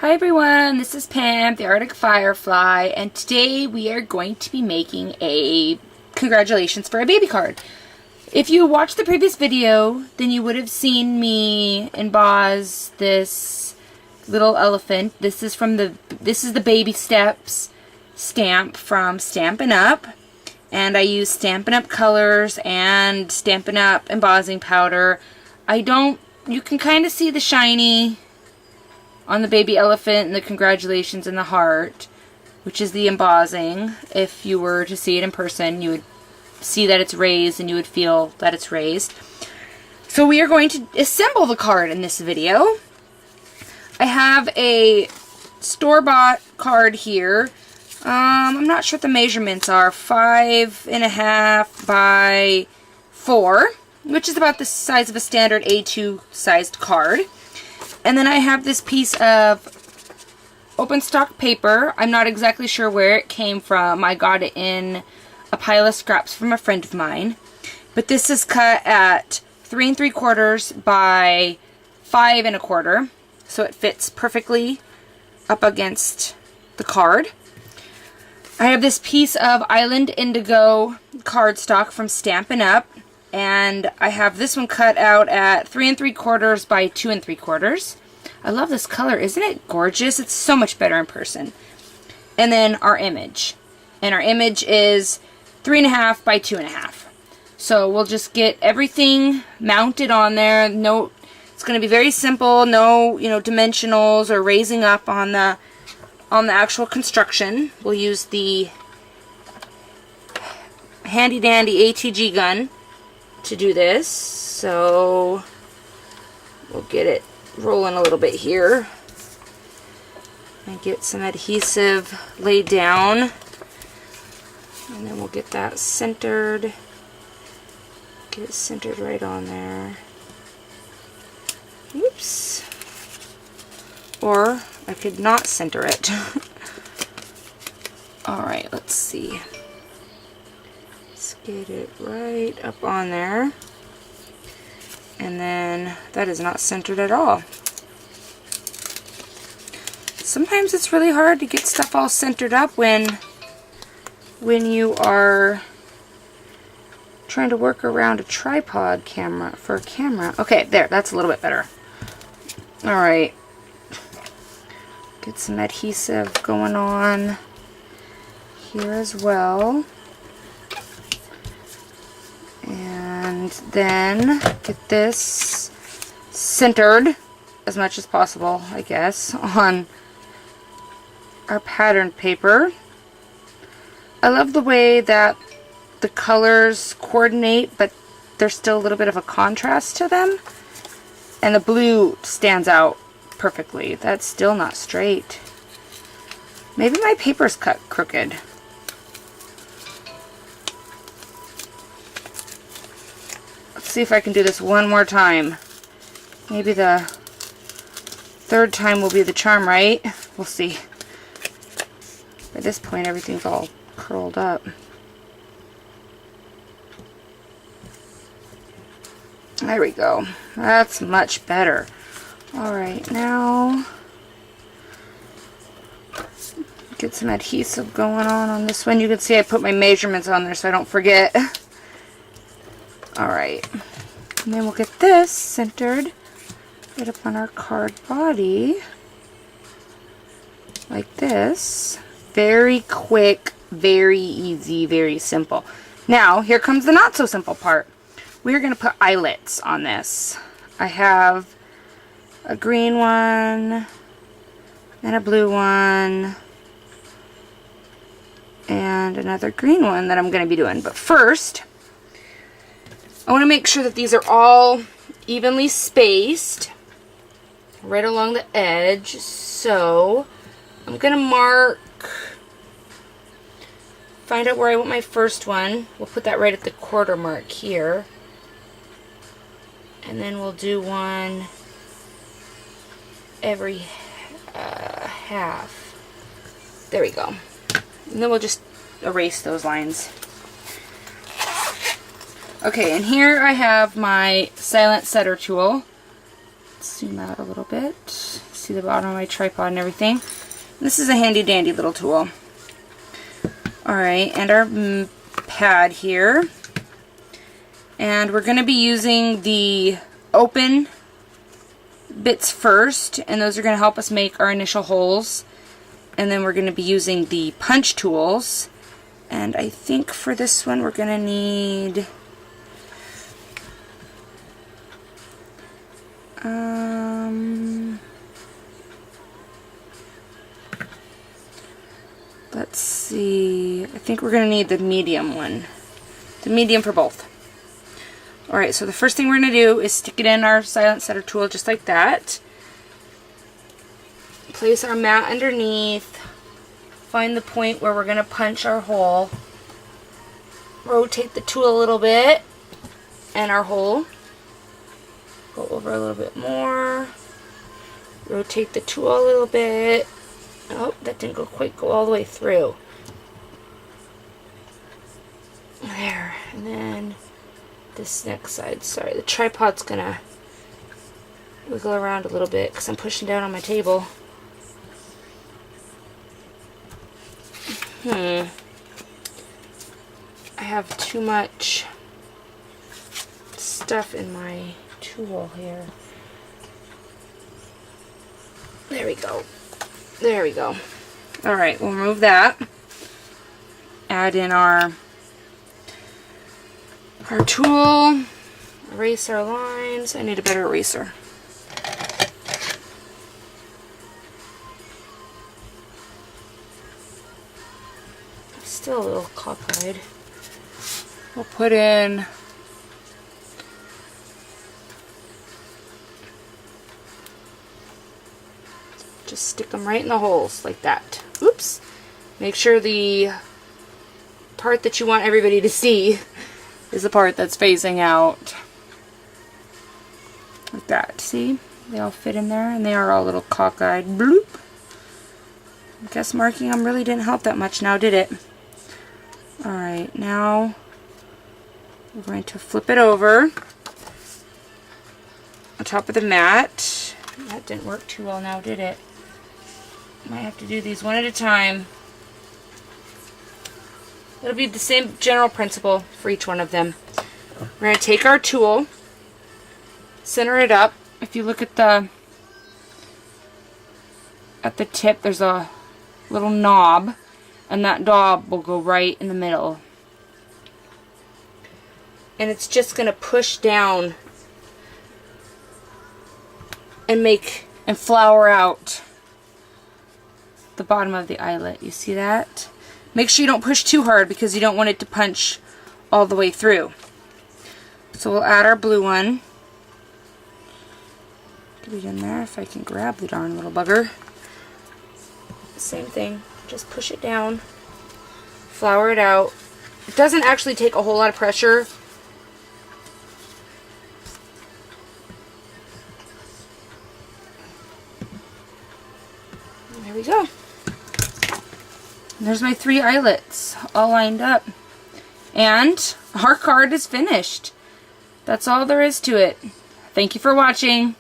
Hi everyone, this is Pam, the Arctic Firefly, and today we are going to be making a congratulations for a baby card. If you watched the previous video, then you would have seen me emboss this little elephant. This is the Baby Steps stamp from Stampin' Up! And I use Stampin' Up! Colors and Stampin' Up! Embossing powder. You can kind of see the shiny on the baby elephant and the congratulations and the heart, which is the embossing. If you were to see it in person, you would see that it's raised and you would feel that it's raised. So we are going to assemble the card in this video. I have a store-bought card here. I'm not sure what the measurements are. 5.5 by 4, which is about the size of a standard A2 sized card. And then I have this piece of open stock paper. I'm not exactly sure where it came from. I got it in a pile of scraps from a friend of mine. But this is cut at 3 3/4 by 5 1/4. So it fits perfectly up against the card. I have this piece of Island Indigo cardstock from Stampin' Up! And I have this one cut out at 3 3/4 by 2 3/4. I love this color. Isn't it gorgeous? It's so much better in person. And then our image. And our image is 3.5 by 2.5. So we'll just get everything mounted on there. It's going to be very simple. No, dimensionals or raising up on the actual construction. We'll use the handy dandy ATG gun to do this. So we'll get it rolling a little bit here and get some adhesive laid down, and then we'll get that centered. Get it centered right on there. Oops. Or I could not center it. Alright, let's see. Let's get it right up on there. And then that is not centered at all. Sometimes it's really hard to get stuff all centered up when you are trying to work around a tripod camera for a camera. Okay, there, that's a little bit better. Alright. Get some adhesive going on here as well. And then get this centered as much as possible, I guess, on our pattern paper. I love the way that the colors coordinate, but there's still a little bit of a contrast to them. And the blue stands out perfectly. That's still not straight. Maybe my paper's cut crooked. Let's see if I can do this one more time. Maybe the third time will be the charm, right? We'll see. By this point, everything's all curled up. There we go. That's much better. Alright, now get some adhesive going on this one. You can see I put my measurements on there so I don't forget. Alright, and then we'll get this centered right up on our card body, like this. Very quick, very easy, very simple. Now, here comes the not so simple part. We're going to put eyelets on this. I have a green one, and a blue one, and another green one that I'm going to be doing. But first, I want to make sure that these are all evenly spaced right along the edge. So I'm going to mark, find out where I want my first one. We'll put that right at the quarter mark here. And then we'll do one every half. There we go. And then we'll just erase those lines. Okay, and here I have my Silent Setter tool. Let's zoom out a little bit. See See the bottom of my tripod and everything. This is a handy dandy little tool. Alright, and our pad here. And we're going to be using the open bits first, and those are going to help us make our initial holes. And then we're going to be using the punch tools. And I think for this one we're going to need let's see, I think we're going to need the medium one. The medium for both. Alright, so the first thing we're going to do is stick it in our silent setter tool just like that. Place our mat underneath. Find the point where we're going to punch our hole. Rotate the tool a little bit. And our hole. Go over a little bit more. Rotate the tool a little bit. Oh, that didn't quite go all the way through. There. And then this next side. Sorry, the tripod's going to wiggle around a little bit because I'm pushing down on my table. I have too much stuff in my tool here. There we go. There we go. Alright, we'll remove that. Add in our tool. Erase our lines. I need a better eraser. Still a little cockeyed. We'll put in just stick them right in the holes like that. Oops. Make sure the part that you want everybody to see is the part that's facing out. Like that. See? They all fit in there and they are all a little cockeyed. Bloop. I guess marking them really didn't help that much now, did it? Alright, now we're going to flip it over on top of the mat. That didn't work too well now, did it? Might have to do these one at a time. It'll be the same general principle for each one of them. We're going to take our tool, center it up. If you look at the tip, there's a little knob. And that knob will go right in the middle. And it's just going to push down and flower out the bottom of the eyelet. You see that? Make sure you don't push too hard because you don't want it to punch all the way through. So we'll add our blue one. Get it in there if I can grab the darn little bugger. Same thing. Just push it down, flour it out. It doesn't actually take a whole lot of pressure. There we go. And there's my 3 eyelets all lined up. And our card is finished. That's all there is to it. Thank you for watching.